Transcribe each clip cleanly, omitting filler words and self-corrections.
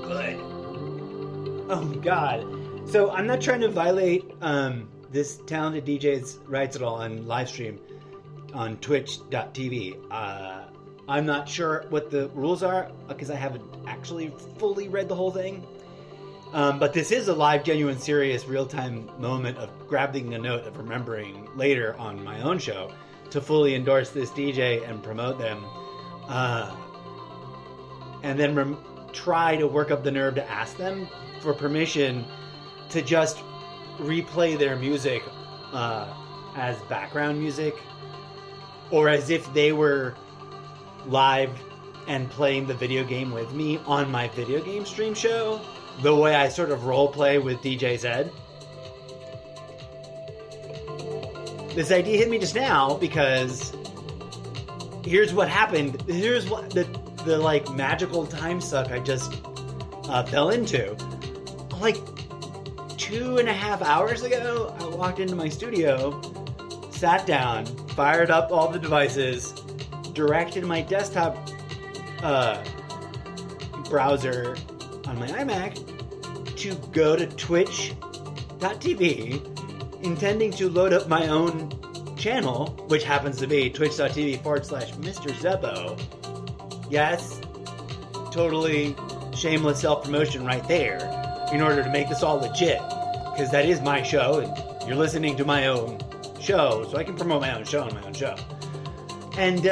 good. Oh, God. So I'm not trying to violate this talented DJ's rights at all on live stream on twitch.tv. I'm not sure what the rules are because I haven't actually fully read the whole thing. But this is a live, genuine, serious, real-time moment of grabbing a note of remembering later on my own show to fully endorse this DJ and promote them. And then try to work up the nerve to ask them for permission to just replay their music as background music, or as if they were live and playing the video game with me on my video game stream show, the way I sort of role play with DJ Zed. This idea hit me just now because here's what happened. Here's what the like magical time suck I just fell into. Like 2.5 hours ago, I walked into my studio, sat down, fired up all the devices, directed my desktop browser on my iMac to go to twitch.tv, intending to load up my own channel, which happens to be twitch.tv/Mr. Zeppo. Yes, totally shameless self-promotion right there, in order to make this all legit, because that is my show, and you're listening to my own show, so I can promote my own show on my own show. And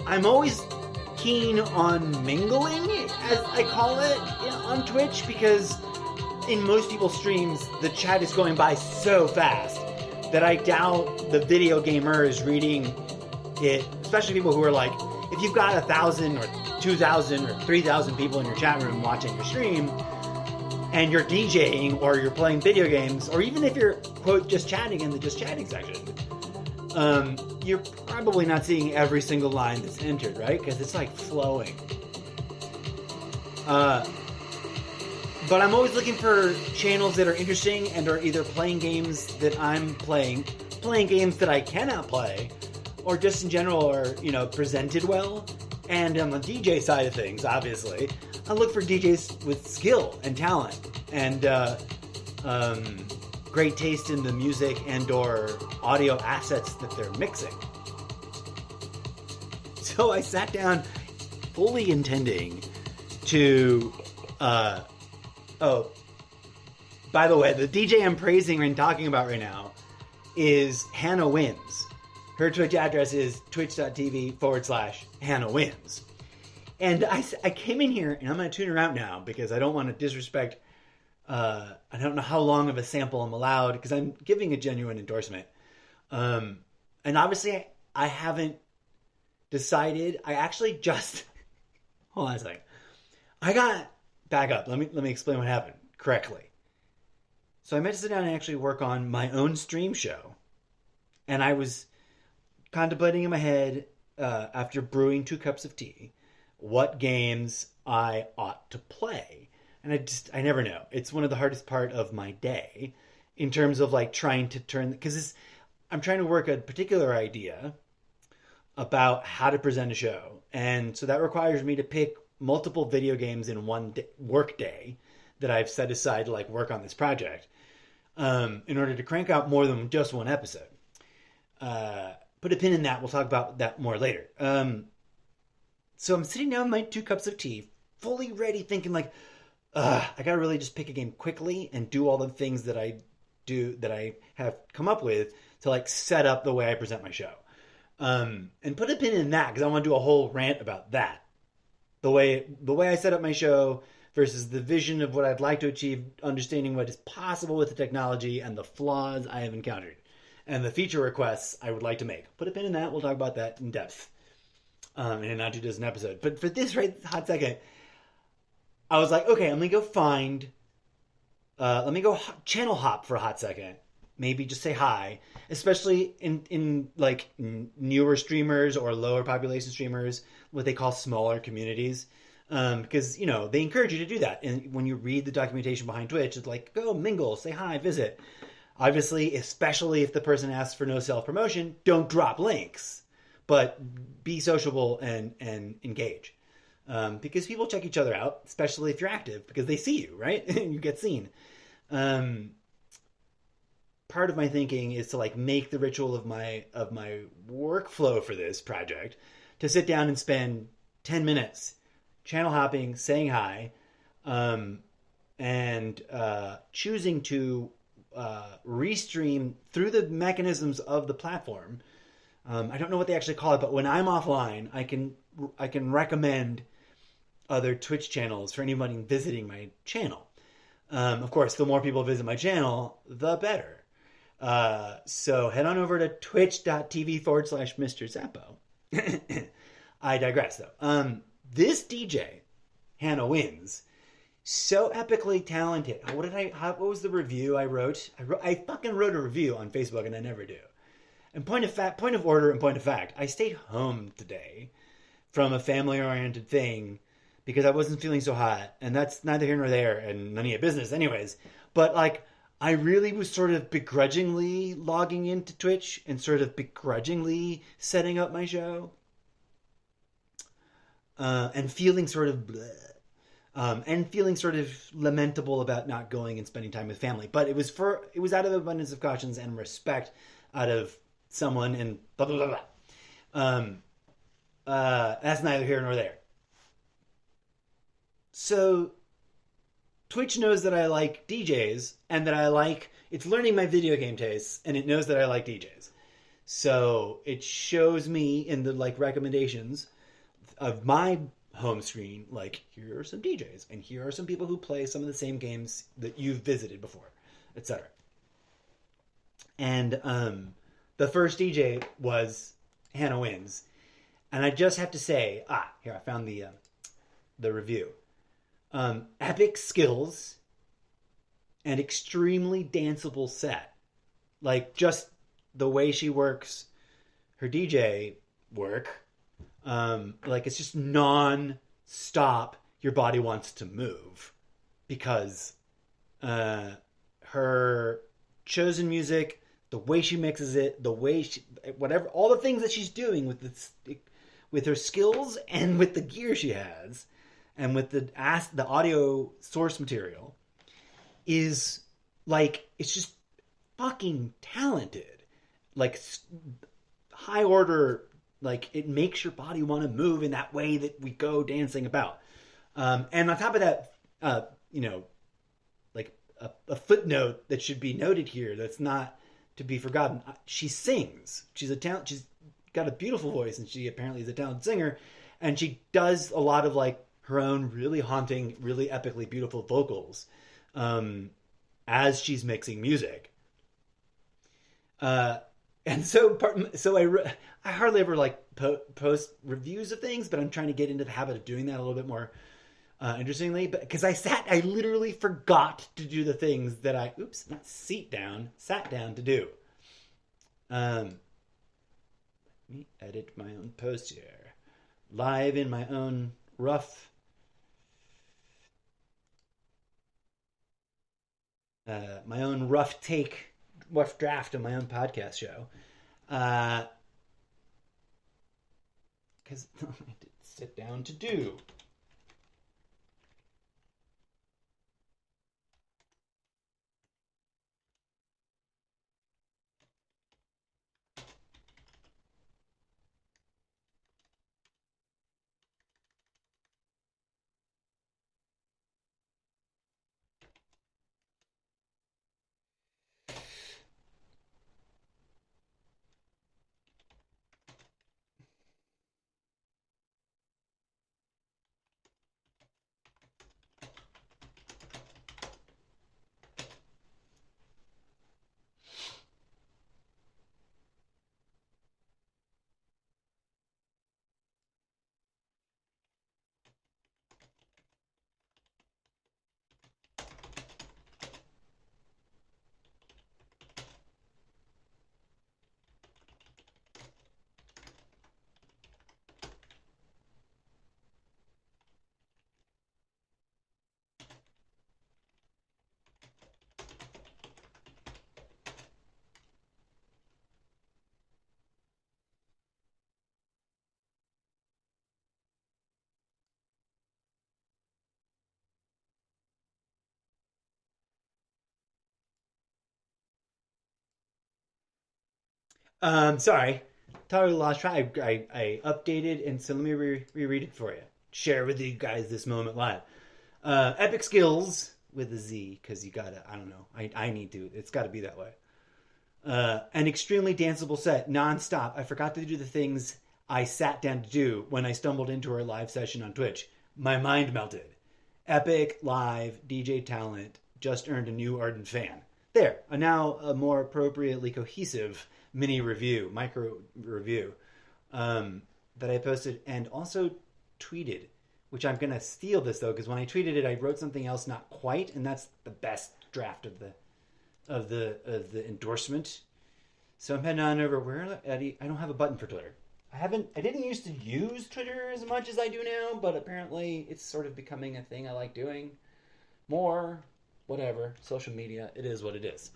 I'm always keen on mingling, as I call it, on Twitch, because in most people's streams, the chat is going by so fast that I doubt the video gamer is reading it, especially people who are like, if you've got 1,000 or 2,000 or 3,000 people in your chat room watching your stream, and you're DJing or you're playing video games, or even if you're, quote, just chatting in the just chatting section, you're probably not seeing every single line that's entered, right? Because it's like flowing. But I'm always looking for channels that are interesting and are either playing games that I'm playing games that I cannot play, or just in general are, presented well. And on the DJ side of things, obviously, I look for DJs with skill and talent and great taste in the music and or audio assets that they're mixing. So I sat down fully intending to... Oh, by the way, the DJ I'm praising and talking about right now is Hannah Wins. Her Twitch address is twitch.tv/Hannah Wins. And I came in here, and I'm going to tune her out now because I don't want to disrespect, I don't know how long of a sample I'm allowed because I'm giving a genuine endorsement. And obviously I haven't decided. I actually just, hold on a second. Back up. Let me explain what happened correctly. So I meant to sit down and actually work on my own stream show. And I was contemplating in my head, after brewing 2 cups of tea, what games I ought to play. And I never know. It's one of the hardest part of my day in terms of like trying to turn, because I'm trying to work a particular idea about how to present a show. And so that requires me to pick multiple video games in one work day that I've set aside to like work on this project, in order to crank out more than just one episode. Put a pin in that. We'll talk about that more later. So I'm sitting down with my 2 cups of tea, fully ready, thinking like, I gotta really just pick a game quickly and do all the things that I have come up with to like set up the way I present my show. And put a pin in that because I want to do a whole rant about that. The way I set up my show versus the vision of what I'd like to achieve, understanding what is possible with the technology and the flaws I have encountered, and the feature requests I would like to make. Put a pin in that. We'll talk about that in depth in a not too distant episode. But for this hot second, I was like, okay, let me go channel hop for a hot second. Maybe just say hi, especially in like newer streamers or lower population streamers, what they call smaller communities. Because, they encourage you to do that. And when you read the documentation behind Twitch, it's like, go mingle, say hi, visit. Obviously, especially if the person asks for no self-promotion, don't drop links, but be sociable and engage. because people check each other out, especially if you're active, because they see you, right? You get seen. Um, Part of my thinking is to like make the ritual of my workflow for this project to sit down and spend 10 minutes channel hopping, saying hi, um, and choosing to restream through the mechanisms of the platform. I don't know what they actually call it, but when I'm offline, I can recommend other Twitch channels for anybody visiting my channel. Of course, the more people visit my channel, the better. So head on over to twitch.tv/ Mr. Zappo. I digress, though. This DJ, Hannah Wins, so epically talented. What was the review I wrote? I fucking wrote a review on Facebook, and I never do. And point of order, and point of fact, I stayed home today from a family-oriented thing because I wasn't feeling so hot, and that's neither here nor there, and none of your business, anyways. But like, I really was sort of begrudgingly logging into Twitch and sort of begrudgingly setting up my show, and feeling sort of bleh, and feeling sort of lamentable about not going and spending time with family. But it was out of abundance of cautions and respect out of someone and blah blah blah blah. That's neither here nor there. So Twitch knows that I like DJs and that it's learning my video game tastes, and it knows that I like DJs. So it shows me in the like recommendations of my home screen, like, here are some DJs and here are some people who play some of the same games that you've visited before, etc. And the first DJ was Hannah Wins, and I just have to say, here I found the review. Epic skills and extremely danceable set. Like, just the way she works her DJ work, like, it's just non-stop. Your body wants to move because her chosen music, the way she mixes it, the way whatever, all the things that she's doing with her skills and with the gear she has, and with the audio source material, is like, it's just fucking talented, like high order. Like, it makes your body want to move in that way that we go dancing about. And on top of that, like a footnote that should be noted here that's not to be forgotten. She sings. She's got a beautiful voice, and she apparently is a talented singer. And she does a lot of like her own really haunting, really epically beautiful vocals as she's mixing music. And so I hardly ever like post reviews of things, but I'm trying to get into the habit of doing that a little bit more interestingly. But because I literally forgot to do the things that sat down to do. Let me edit my own post here, live in my own rough rough draft of my own podcast show. Because I did sit down to do. Sorry, totally lost track. I updated, and so let me reread it for you. Share with you guys this moment live. Epic skills with a Z, because you gotta. I don't know. I need to. It's got to be that way. An extremely danceable set, nonstop. I forgot to do the things I sat down to do when I stumbled into her live session on Twitch. My mind melted. Epic live DJ talent just earned a new ardent fan. There, now a more appropriately cohesive mini review, micro review, that I posted and also tweeted. Which I'm gonna steal this though, because when I tweeted it, I wrote something else not quite, and that's the best draft of the endorsement. So I'm heading on over where Eddie. I don't have a button for Twitter. I didn't used to use Twitter as much as I do now, but apparently it's sort of becoming a thing I like doing more. Whatever, social media, it is what it is.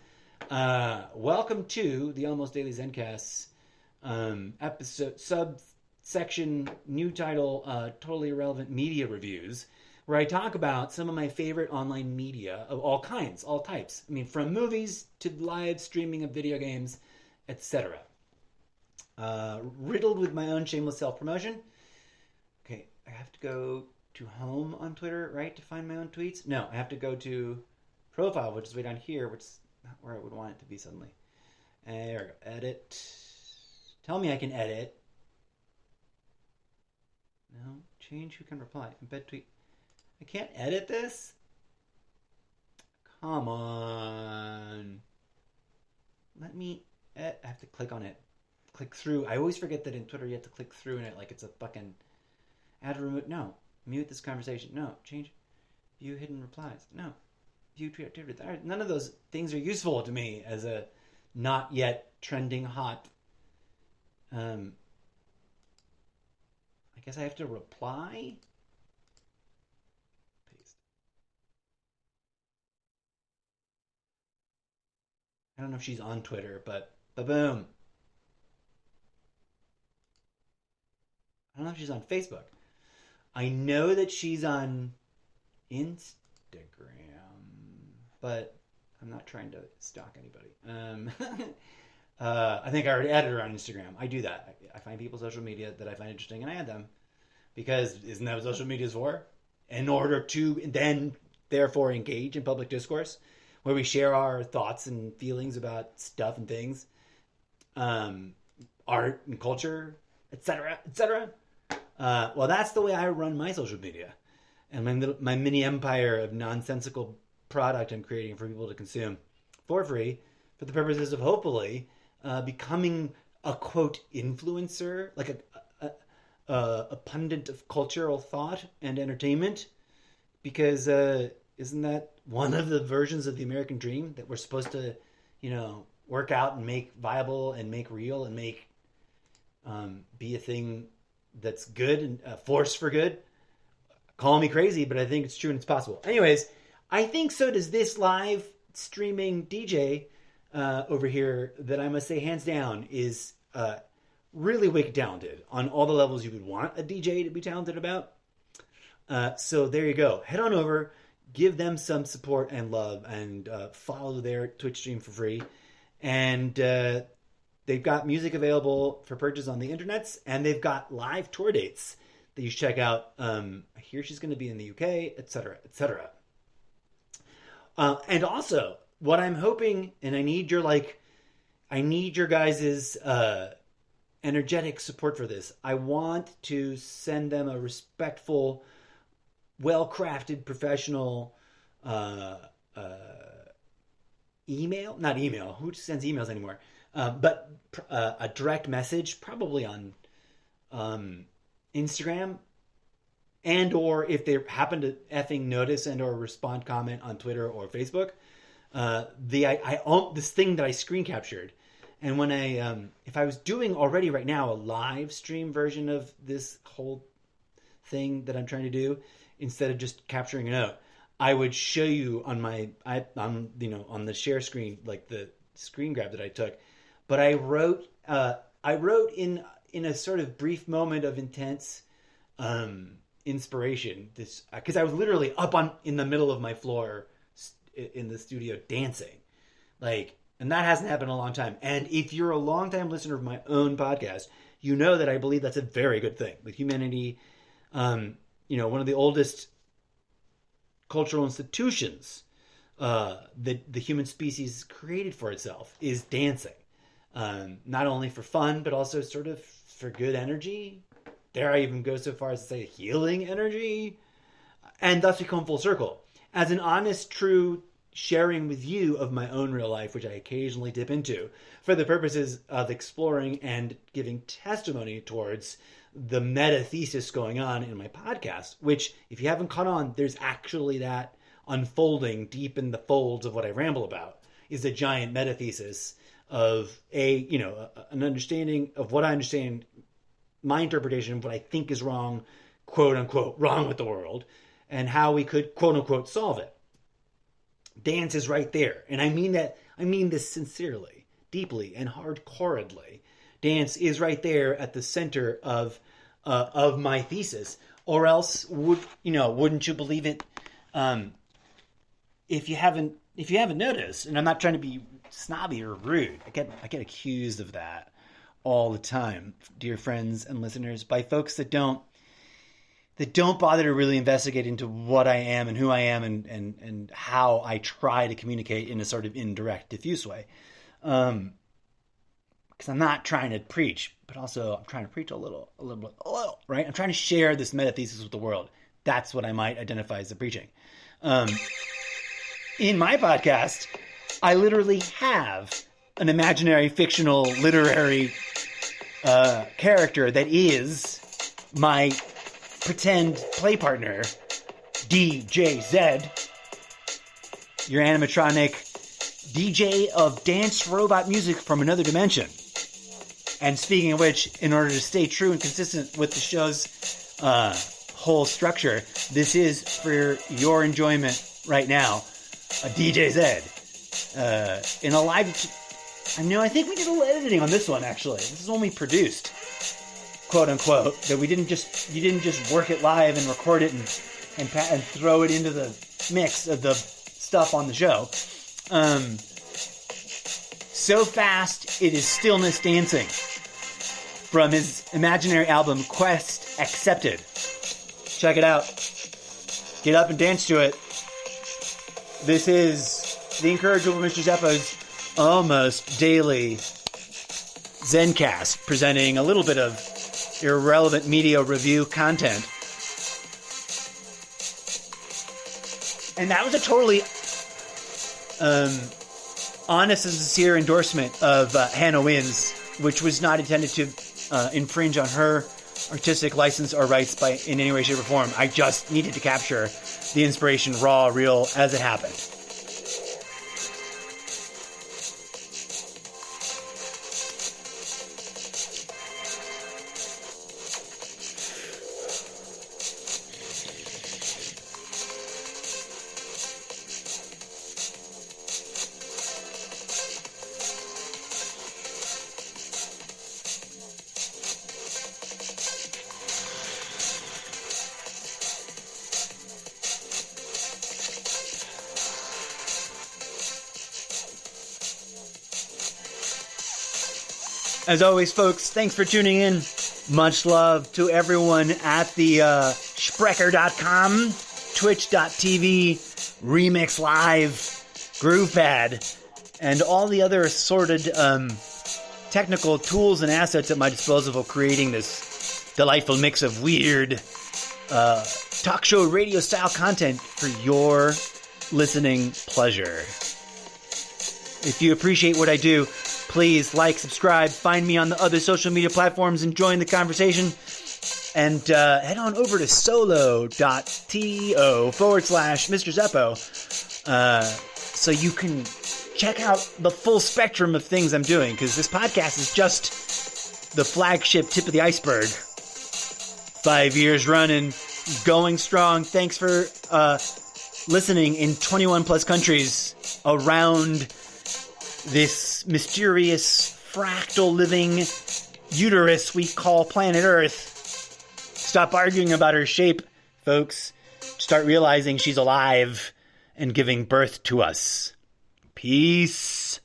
Welcome to the Almost Daily Zencasts episode subsection new title, totally irrelevant media reviews, where I talk about some of my favorite online media of all kinds, all types. I mean, from movies to live streaming of video games, etc. Riddled with my own shameless self-promotion. Okay, I have to go to home on Twitter, right, to find my own tweets? No, I have to go to profile, which is way down here, which is not where I would want it to be suddenly. There we go. Edit. Tell me I can edit. No. Change who can reply. Embed tweet. I can't edit this? Come on. Let me... I have to click on it. Click through. I always forget that in Twitter you have to click through in it like it's a fucking... Add or remove. No. Mute this conversation. No. Change. View hidden replies. No. View tweet activity. None of those things are useful to me as a not yet trending hot... I guess I have to reply. Paste. I don't know if she's on Twitter, but boom. I don't know if she's on Facebook. I know that she's on Instagram, but I'm not trying to stalk anybody. I think I already added her on Instagram. I do that. I find people's social media that I find interesting and I add them. Because isn't that what social media is for? In order to then, therefore, engage in public discourse, where we share our thoughts and feelings about stuff and things, art and culture, etc., etc. Well, that's the way I run my social media. And my mini empire of nonsensical product I'm creating for people to consume for free, for the purposes of hopefully becoming a quote influencer, like a pundit of cultural thought and entertainment, because isn't that one of the versions of the American dream that we're supposed to, work out and make viable and make real and make be a thing that's good and a force for good? Call me crazy, but I think it's true and it's possible. Anyways, I think so does this live streaming DJ over here that I must say hands down is really wicked talented on all the levels you would want a DJ to be talented about. So there you go. Head on over, give them some support and love, and follow their Twitch stream for free. And they've got music available for purchase on the internets, and they've got live tour dates that you should check out. I hear she's going to be in the UK, etc., etc. And also, what I'm hoping, and I need your guys' energetic support for this. I want to send them a respectful, well-crafted, professional email. Not email. Who sends emails anymore? But a direct message, probably on Instagram, and or if they happen to effing notice and or respond, comment on Twitter or Facebook. I own this thing that I screen captured, and when if I was doing already right now a live stream version of this whole thing that I'm trying to do, instead of just capturing a note, I would show you on on the share screen, like the screen grab that I took. But I wrote in a sort of brief moment of intense inspiration, this, because I was literally up in the middle of my floor in the studio dancing, like And that hasn't happened in a long time. And if you're a longtime listener of my own podcast, you know that I believe that's a very good thing. With humanity, one of the oldest cultural institutions that the human species created for itself is dancing. Not only for fun, but also sort of for good energy. Dare I even go so far as to say healing energy? And thus we come full circle. As an honest, true sharing with you of my own real life, which I occasionally dip into, for the purposes of exploring and giving testimony towards the meta thesis going on in my podcast, which, if you haven't caught on, there's actually that unfolding deep in the folds of what I ramble about, is a giant meta thesis of an understanding of what I understand, my interpretation of what I think is wrong, quote unquote, wrong with the world, and how we could, quote unquote, solve it. Dance is right there. And I mean this sincerely, deeply, and hardcoredly. Dance is right there at the center of my thesis. Or else wouldn't you believe it? If you haven't noticed, and I'm not trying to be snobby or rude, I get accused of that all the time, dear friends and listeners, by folks that don't bother to really investigate into what I am and who I am and how I try to communicate in a sort of indirect, diffuse way. Because I'm not trying to preach, but also I'm trying to preach a little, right? I'm trying to share this meta thesis with the world. That's what I might identify as the preaching. In my podcast, I literally have an imaginary, fictional, literary character that is my pretend play partner, DJ Zed, your animatronic DJ of dance robot music from another dimension. And speaking of which, in order to stay true and consistent with the show's whole structure, this is for your enjoyment right now, a DJ Zed. In a live... I think we did a little editing on this one, actually. This is one we produced, quote unquote, that you didn't just work it live and record it and throw it into the mix of the stuff on the show. So Fast It Is Stillness Dancing, from his imaginary album Quest Accepted. Check it out. Get up and dance to it. This is the incorrigible Mr. Zeppo's almost daily Zencast, presenting a little bit of irrelevant media review content. And that was a totally honest and sincere endorsement of Hannah Wynn's, which was not intended to infringe on her artistic license or rights in any way, shape, or form. I just needed to capture the inspiration raw, real, as it happened. As always, folks, thanks for tuning in. Much love to everyone at the Sprecher.com, Twitch.tv, Remix Live, GroovePad, and all the other assorted technical tools and assets at my disposal for creating this delightful mix of weird talk show radio style content for your listening pleasure. If you appreciate what I do, please like, subscribe, find me on the other social media platforms and join the conversation. And head on over to solo.to/Mr. Zeppo so you can check out the full spectrum of things I'm doing, because this podcast is just the flagship tip of the iceberg. 5 years running, going strong. Thanks for listening in 21 plus countries around this mysterious fractal living uterus we call planet Earth. Stop arguing about her shape, folks. Start realizing she's alive and giving birth to us. Peace.